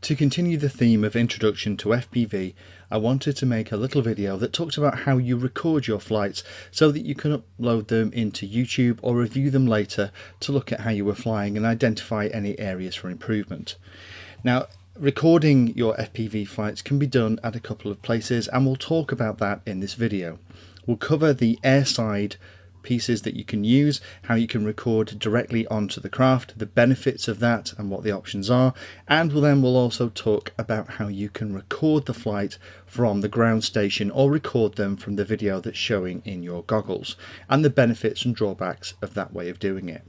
To continue the theme of introduction to FPV, I wanted to make a little video that talks about how you record your flights so that you can upload them into YouTube or review them later to look at how you were flying and identify any areas for improvement. Now, recording your FPV flights can be done at a couple of places, and we'll talk about that in this video. We'll cover the airside pieces that you can use, how you can record directly onto the craft, the benefits of that and what the options are, and we'll also talk about how you can record the flight from the ground station or record them from the video that's showing in your goggles, and the benefits and drawbacks of that way of doing it.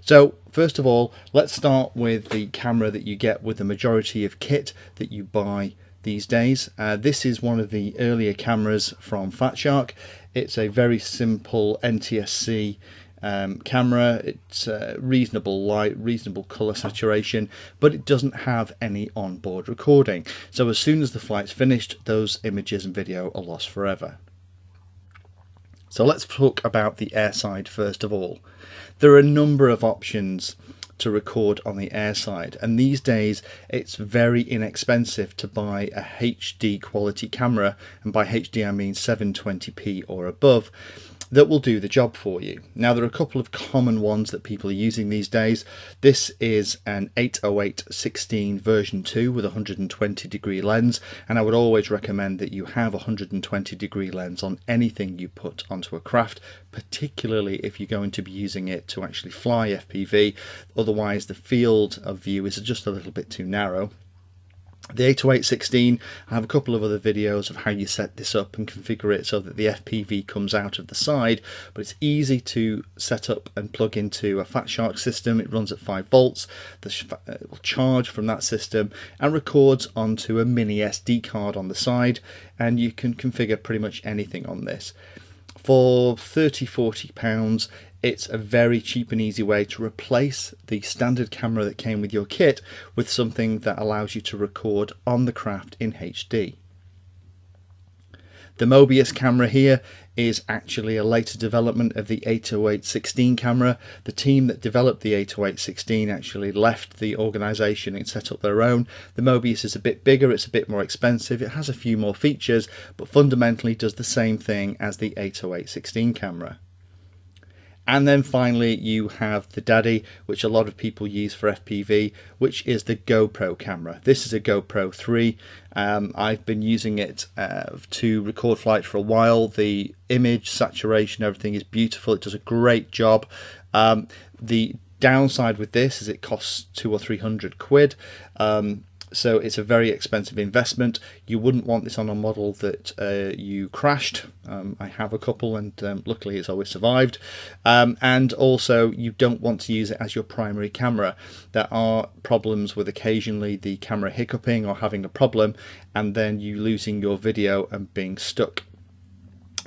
So first of all, let's start with the camera that you get with the majority of kit that you buy these days. This is one of the earlier cameras from Fat Shark. It's a very simple NTSC camera. It's reasonable light, reasonable color saturation, but it doesn't have any onboard recording. So as soon as the flight's finished, those images and video are lost forever. So let's talk about the airside first of all. There are a number of options to record on the airside, and these days it's very inexpensive to buy a HD quality camera, and by HD I mean 720p or above, that will do the job for you. Now, there are a couple of common ones that people are using these days. This is an 808/16 version 2 with a 120-degree lens, and I would always recommend that you have a 120-degree lens on anything you put onto a craft, particularly if you're going to be using it to actually fly FPV. Otherwise the field of view is just a little bit too narrow. The 808/16, I have a couple of other videos of how you set this up and configure it so that the FPV comes out of the side, but it's easy to set up and plug into a Fat Shark system. It runs at 5 volts, it will charge from that system and records onto a mini SD card on the side, and you can configure pretty much anything on this. For £30–40, it's a very cheap and easy way to replace the standard camera that came with your kit with something that allows you to record on the craft in HD. The Mobius camera here is actually a later development of the 808/16 camera. The team that developed the 808/16 actually left the organisation and set up their own. The Mobius is a bit bigger, it's a bit more expensive, it has a few more features, but fundamentally does the same thing as the 808/16 camera. And then finally you have the daddy, which a lot of people use for FPV, which is the GoPro camera. This is a GoPro 3. I've been using it to record flights for a while. The image saturation, everything is beautiful. It does a great job. The downside with this is it costs 200 or 300 quid. So it's a very expensive investment. You wouldn't want this on a model that you crashed. I have a couple, and luckily it's always survived. And also you don't want to use it as your primary camera. There are problems with occasionally the camera hiccuping or having a problem and then you losing your video and being stuck.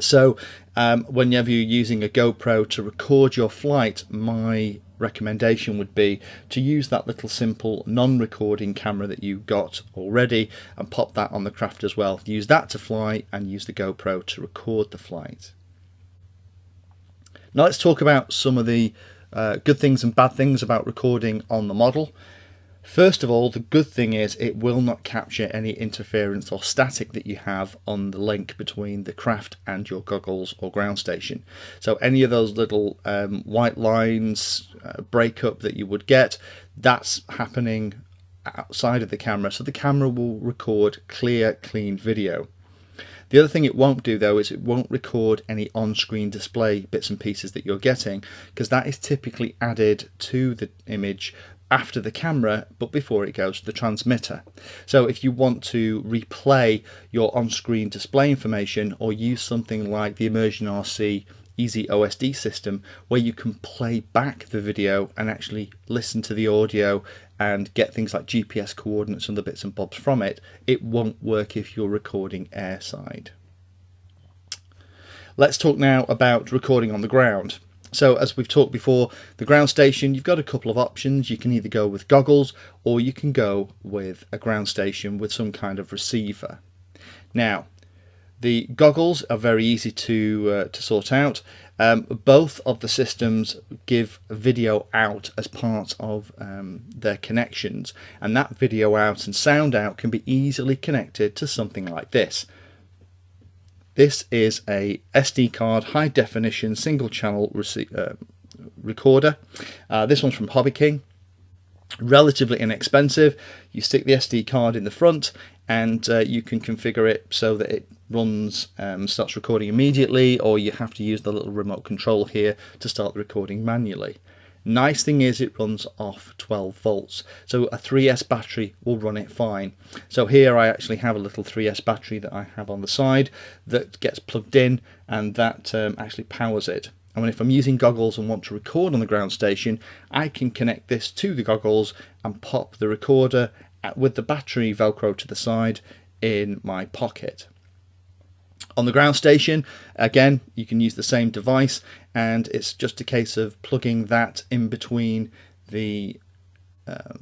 So whenever you're using a GoPro to record your flight, my recommendation would be to use that little simple non-recording camera that you got already and pop that on the craft as well. Use that to fly and use the GoPro to record the flight. Now let's talk about some of the good things and bad things about recording on the model. First of all, the good thing is it will not capture any interference or static that you have on the link between the craft and your goggles or ground station. So any of those little white lines, breakup that you would get, that's happening outside of the camera. So the camera will record clear, clean video. The other thing it won't do though is it won't record any on-screen display bits and pieces that you're getting, because that is typically added to the image after the camera but before it goes to the transmitter. So if you want to replay your on-screen display information or use something like the Immersion RC Easy OSD system where you can play back the video and actually listen to the audio and get things like GPS coordinates and the bits and bobs from it, it won't work if you're recording airside. Let's talk now about recording on the ground. So as we've talked before, the ground station, you've got a couple of options. You can either go with goggles or you can go with a ground station with some kind of receiver. Now, The goggles are very easy to sort out. Both of the systems give video out as part of their connections, and that video out and sound out can be easily connected to something like this. This is a SD card high definition single channel recorder. This one's from Hobby King. Relatively inexpensive. You stick the SD card in the front, and you can configure it so that it runs, starts recording immediately, or you have to use the little remote control here to start the recording manually. Nice thing is it runs off 12 volts, so a 3S battery will run it fine. So here I actually have a little 3S battery that I have on the side that gets plugged in, and that actually powers it. And if I'm using goggles and want to record on the ground station, I can connect this to the goggles and pop the recorder with the battery velcro to the side in my pocket. On the ground station, again, you can use the same device, and it's just a case of plugging that in between the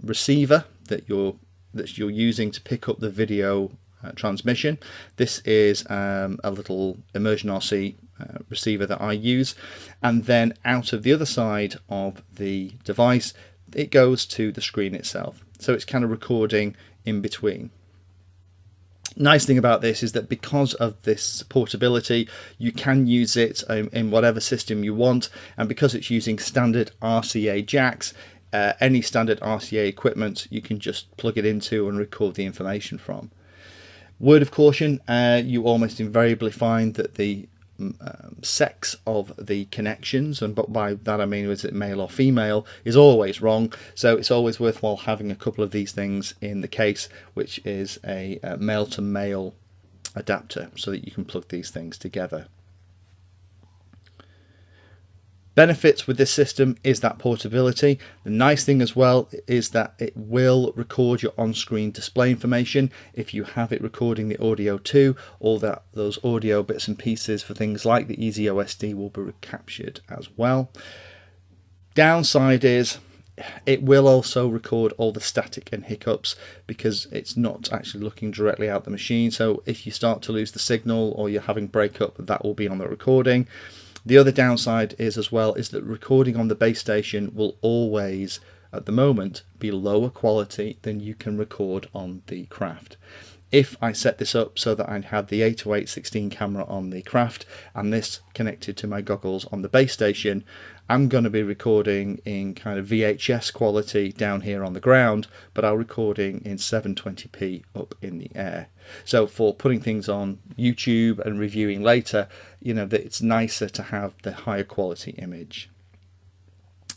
receiver that you're using to pick up the video transmission. This is a little immersion RC receiver that I use, and then out of the other side of the device it goes to the screen itself, so it's kind of recording in between. Nice thing about this is that because of this portability, you can use it in whatever system you want, and because it's using standard RCA jacks, any standard RCA equipment you can just plug it into and record the information from. Word of caution, you almost invariably find that the sex of the connections, and by that I mean is it male or female, is always wrong, so it's always worthwhile having a couple of these things in the case, which is a male to male adapter, so that you can plug these things together. Benefits with this system is that portability. The nice thing as well is that it will record your on-screen display information if you have it recording the audio too, or that those audio bits and pieces for things like the Easy OSD will be captured as well. Downside is it will also record all the static and hiccups because it's not actually looking directly out the machine, so if you start to lose the signal or you're having breakup, that will be on the recording. The other downside is that recording on the base station will always, at the moment, be lower quality than you can record on the Craft. If I set this up so that I have the 808/16 camera on the Craft and this connected to my goggles on the base station, I'm going to be recording in kind of VHS quality down here on the ground, but I'm recording in 720p up in the air. So for putting things on YouTube and reviewing later, you know, that it's nicer to have the higher quality image.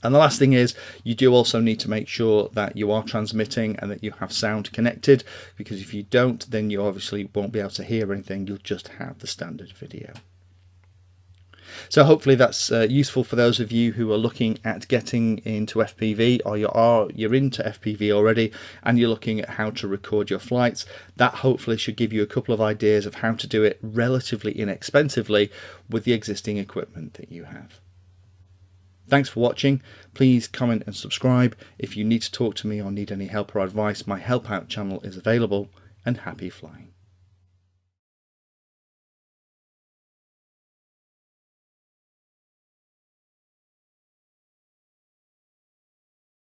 And the last thing is, you do also need to make sure that you are transmitting and that you have sound connected, because if you don't, then you obviously won't be able to hear anything, you'll just have the standard video. So hopefully that's useful for those of you who are looking at getting into FPV, or you're into FPV already and you're looking at how to record your flights. That hopefully should give you a couple of ideas of how to do it relatively inexpensively with the existing equipment that you have. Thanks for watching. Please comment and subscribe. If you need to talk to me or need any help or advice, my help out channel is available, and happy flying.